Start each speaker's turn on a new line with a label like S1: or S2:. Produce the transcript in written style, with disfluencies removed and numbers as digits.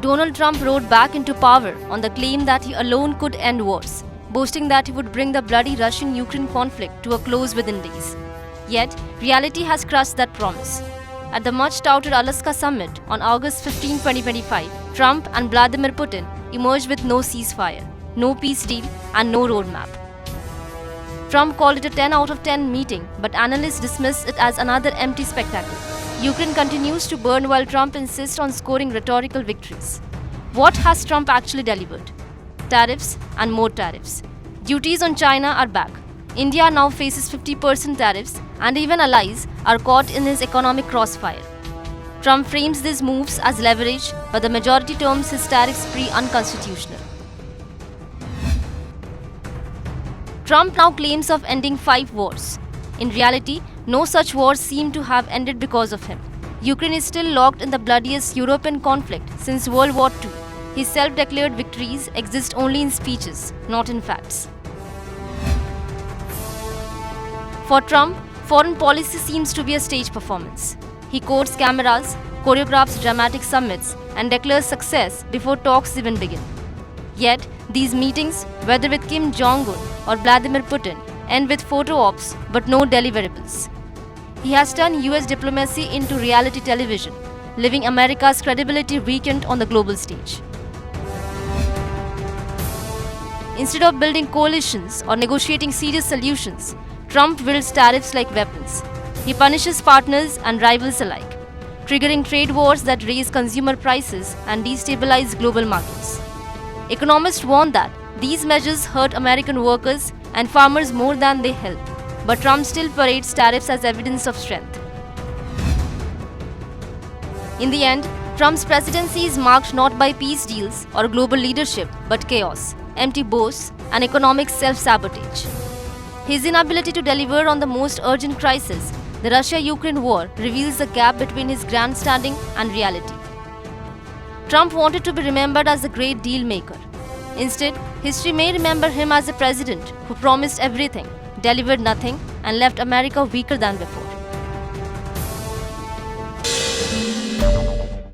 S1: Donald Trump rode back into power on the claim that he alone could end wars, boasting that he would bring the bloody Russian-Ukraine conflict to a close within days. Yet, reality has crushed that promise. At the much-touted Alaska summit on August 15, 2025, Trump and Vladimir Putin emerged with no ceasefire, no peace deal, and no roadmap. Trump called it a 10 out of 10 meeting, but analysts dismiss it as another empty spectacle. Ukraine continues to burn while Trump insists on scoring rhetorical victories. What has Trump actually delivered? Tariffs and more tariffs. Duties on China are back. India now faces 50% tariffs, and even allies are caught in his economic crossfire. Trump frames these moves as leverage, but the majority terms his tariff spree unconstitutional. Trump now claims of ending 5 wars. In reality, no such wars seem to have ended because of him. Ukraine is still locked in the bloodiest European conflict since World War II. His self-declared victories exist only in speeches, not in facts. For Trump, foreign policy seems to be a stage performance. He courts cameras, choreographs dramatic summits, and declares success before talks even begin. Yet, these meetings, whether with Kim Jong-un or Vladimir Putin, end with photo ops but no deliverables. He has turned US diplomacy into reality television, leaving America's credibility weakened on the global stage. Instead of building coalitions or negotiating serious solutions, Trump wields tariffs like weapons. He punishes partners and rivals alike, triggering trade wars that raise consumer prices and destabilize global markets. Economists warn that these measures hurt American workers and farmers more than they help, but Trump still parades tariffs as evidence of strength. In the end, Trump's presidency is marked not by peace deals or global leadership, but chaos, empty boasts, and economic self-sabotage. His inability to deliver on the most urgent crisis, the Russia-Ukraine war, reveals the gap between his grandstanding and reality. Trump wanted to be remembered as a great deal maker. Instead, history may remember him as a president who promised everything, delivered nothing, and left America weaker than before.